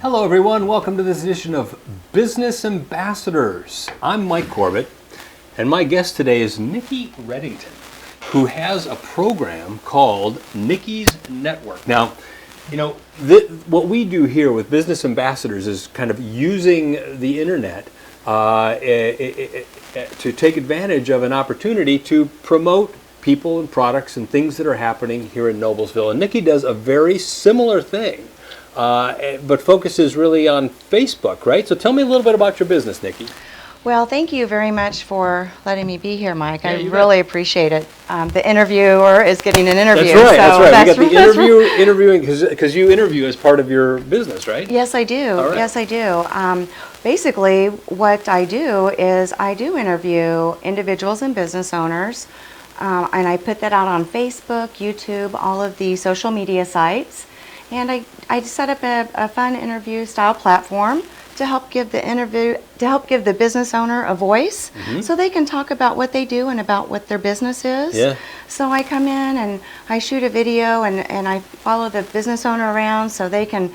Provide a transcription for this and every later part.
Hello everyone, welcome to this edition of Business Ambassadors. I'm Mike Corbett, and my guest today is Nicki Reddington, who has a program called Nicki's Network. Now, you know, what we do here with Business Ambassadors is kind of using the internet to take advantage of an opportunity to promote people and products and things that are happening here in Noblesville. And Nicki does a very similar thing, but focuses really on Facebook, right? So tell me a little bit about your business, Nicki. Well, thank you very much for letting me be here, Mike. Yeah, I really appreciate it. The interviewer is getting an interview. That's right, so that's right. We got the interviewing, because you interview as part of your business, right? Yes, I do. All right. Yes, I do. Basically, what I do is I do interview individuals and business owners, and I put that out on Facebook, YouTube, all of the social media sites. And I set up a fun interview style platform to help give the business owner a voice, so they can talk about what they do and about what their business is. Yeah. So I come in and I shoot a video and I follow the business owner around so they can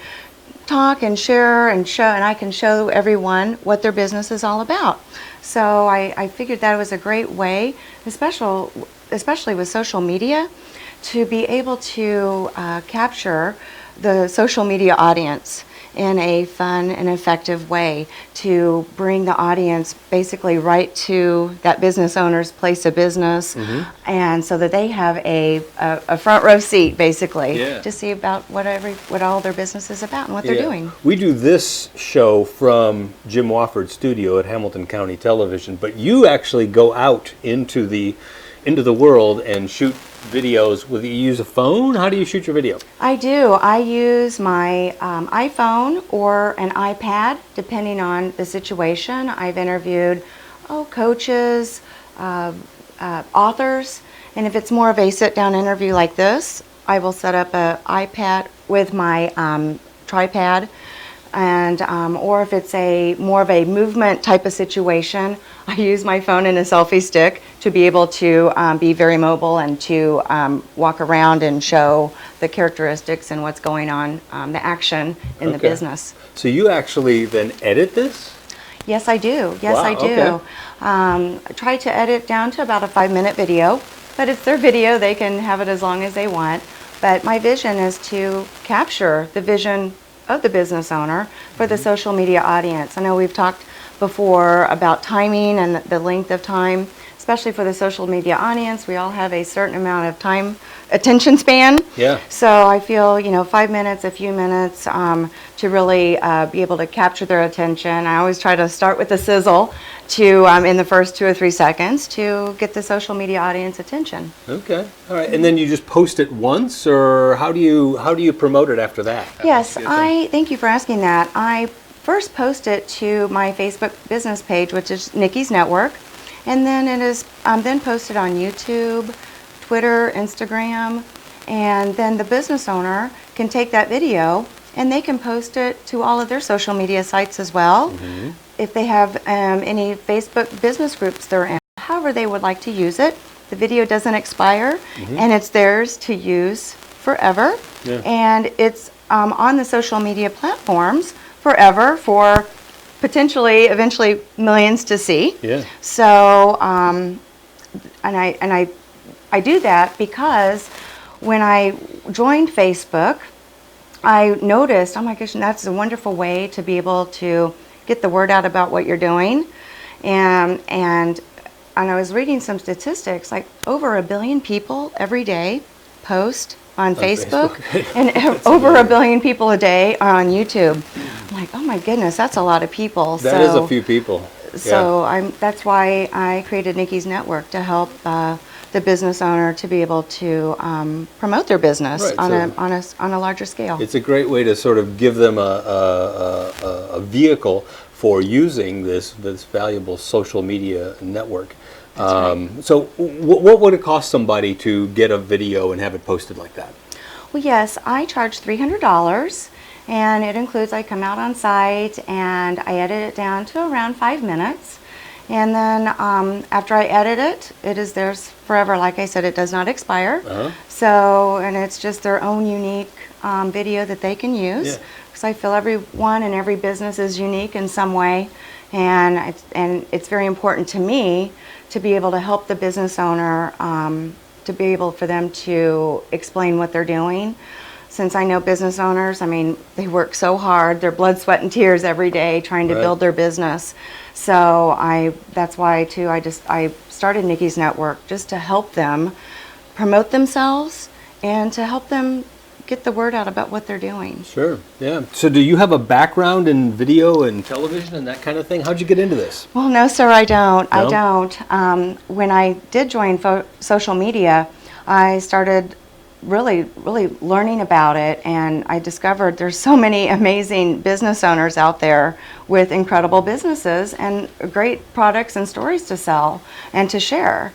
talk and share and show, and I can show everyone what their business is all about. So I figured that was a great way, especially with social media, to be able to capture the social media audience in a fun and effective way, to bring the audience basically right to that business owner's place of business, and so that they have a front row seat basically to see about what all their business is about and what they're doing. We do this show from Jim Wofford's studio at Hamilton County Television, but you actually go out into the world and shoot videos. You use a phone? How do you shoot your video? I do. I use my iPhone or an iPad, depending on the situation. I've interviewed coaches, authors, and if it's more of a sit-down interview like this, I will set up an iPad with my tripod, and or if it's more of a movement type of situation, I use my phone and a selfie stick to be able to be very mobile and to walk around and show the characteristics and what's going on, the action in the business. So you actually then edit this? Yes, I do. Yes, Wow, I do. I try to edit down to about a 5-minute video, but it's their video. They can have it as long as they want. But my vision is to capture the vision of the business owner for the social media audience. I know we've talked before about timing and the length of time, especially for the social media audience. We all have a certain amount of time, attention span. Yeah. So I feel, 5 minutes, a few minutes to really be able to capture their attention. I always try to start with a sizzle to in the first 2 or 3 seconds to get the social media audience attention. Okay. All right. And then you just post it once, or how do you promote it after that? Yes, thank you for asking that. I first post it to my Facebook business page, which is Nicki's Network, and then it is then posted on YouTube, Twitter, Instagram, and then the business owner can take that video and they can post it to all of their social media sites as well. If they have any Facebook business groups they're in, however they would like to use it. The video doesn't expire, and it's theirs to use forever, and it's on the social media platforms forever for potentially, eventually, millions to see. Yeah. So, and I do that because when I joined Facebook, I noticed, oh my gosh, that's a wonderful way to be able to get the word out about what you're doing, and I was reading some statistics, like over 1 billion people every day post on Facebook. And over 1 billion people a day are on YouTube. I'm like, oh my goodness, that's a lot of people. That is a few people. So that's why I created Nicki's Network, to help the business owner to be able to promote their business on a larger scale. It's a great way to sort of give them a vehicle for using this valuable social media network. So what would it cost somebody to get a video and have it posted like that? Well, yes, I charge $300, and it includes, I come out on site and I edit it down to around 5 minutes. And then after I edit it, it is theirs forever. Like I said, it does not expire. So, and it's just their own unique video that they can use. because I feel everyone and every business is unique in some way, and it's very important to me to be able to help the business owner, to be able for them to explain what they're doing. Since I know business owners, I mean, they work so hard, their blood, sweat, and tears every day trying to build their business. So that's why too, I started Nicki's Network, just to help them promote themselves and to help them get the word out about what they're doing. Sure, yeah. So do you have a background in video and television and that kind of thing? How'd you get into this? Well, no, sir, I don't. No? I don't. When I did join social media, I started really learning about it, and I discovered there's so many amazing business owners out there with incredible businesses and great products and stories to sell and to share.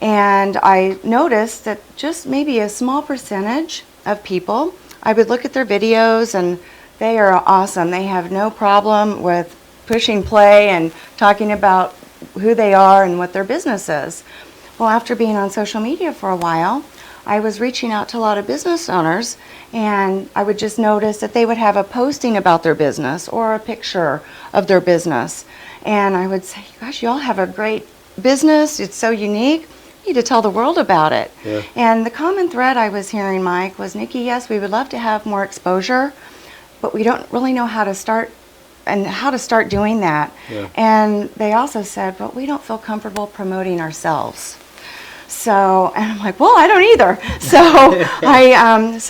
And I noticed that just maybe a small percentage of people, I would look at their videos and they are awesome. They have no problem with pushing play and talking about who they are and what their business is. Well, after being on social media for a while, I was reaching out to a lot of business owners, and I would just notice that they would have a posting about their business or a picture of their business. And I would say, gosh, you all have a great business. It's so unique. You need to tell the world about it. Yeah. And the common thread I was hearing, Mike, was, Nicki, yes, we would love to have more exposure, but we don't really know how to start doing that. Yeah. And they also said, but we don't feel comfortable promoting ourselves. So, and I'm like, well, I don't either. So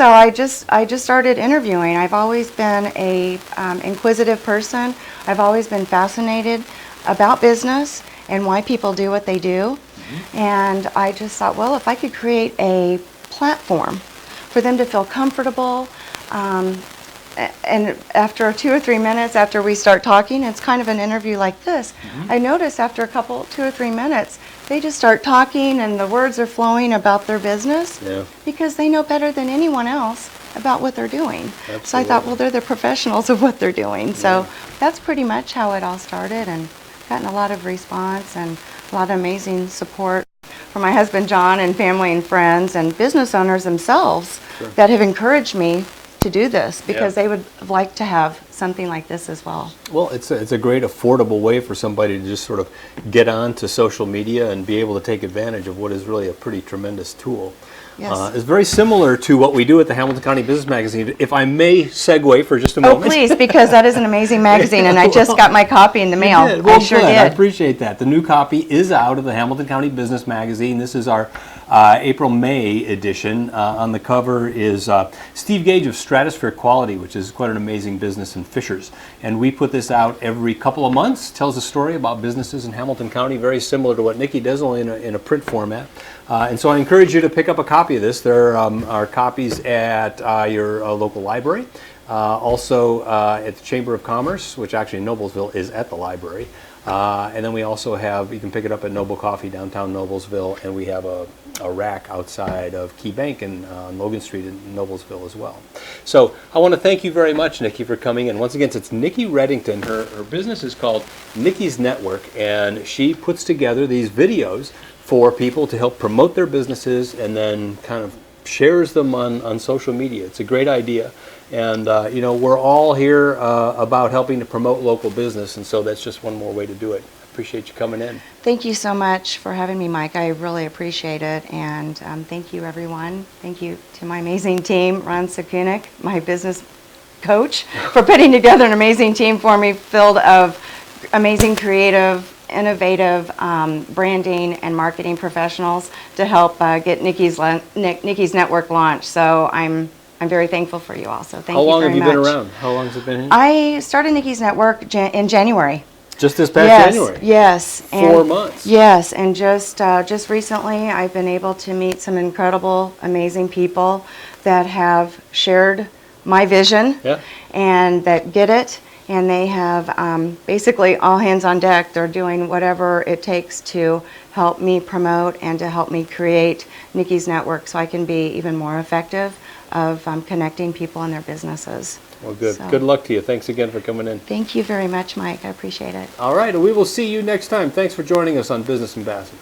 I just started interviewing. I've always been a inquisitive person. I've always been fascinated about business and why people do what they do. Mm-hmm. And I just thought, well, if I could create a platform for them to feel comfortable, and after 2 or 3 minutes after we start talking, it's kind of an interview like this. Mm-hmm. I noticed after 2 or 3 minutes, they just start talking and the words are flowing about their business because they know better than anyone else about what they're doing. Absolutely. So I thought, well, they're the professionals of what they're doing. Yeah. So that's pretty much how it all started, and gotten a lot of response and a lot of amazing support from my husband, John, and family and friends and business owners themselves that have encouraged me to do this because they would like to have something like this as well. Well, it's a great affordable way for somebody to just sort of get onto social media and be able to take advantage of what is really a pretty tremendous tool. Yes. It's very similar to what we do at the Hamilton County Business Magazine. If I may segue for just a moment. Oh, please, because that is an amazing magazine, and I just got my copy in the mail. You did. Well, I sure good. did. I appreciate that. The new copy is out of the Hamilton County Business Magazine. This is our April-May edition. On the cover is Steve Gage of Stratosphere Quality, which is quite an amazing business in Fishers. And we put this out every couple of months. Tells a story about businesses in Hamilton County, very similar to what Nicki does, only in a print format. And so I encourage you to pick up a copy of this. There are copies at your local library. Also at the Chamber of Commerce, which actually in Noblesville is at the library. And then we also have, you can pick it up at Noble Coffee downtown Noblesville, and we have a rack outside of Key Bank and on Logan Street in Noblesville as well. So I want to thank you very much, Nicki, for coming in. Once again, it's Nicki Reddington. Her business is called Nicki's Network, and she puts together these videos for people to help promote their businesses and then kind of shares them on social media. It's a great idea. And, you know, we're all here about helping to promote local business, and so that's just one more way to do it. I appreciate you coming in. Thank you so much for having me, Mike. I really appreciate it. And thank you, everyone. Thank you to my amazing team, Ron Sakunik, my business coach, for putting together an amazing team for me filled of amazing creative, innovative branding and marketing professionals to help get Nicki's Network launched. So I'm very thankful for you also. Thank you very much. How long have you been around? How long has it been? I started Nicki's Network in January. Just this past January? Yes. 4 months? Yes, and just recently I've been able to meet some incredible, amazing people that have shared my vision and that get it. And they have basically all hands on deck. They're doing whatever it takes to help me promote and to help me create Nicki's Network so I can be even more effective of connecting people in their businesses. Well, good. So, good luck to you. Thanks again for coming in. Thank you very much, Mike. I appreciate it. All right, and we will see you next time. Thanks for joining us on Business Ambassadors.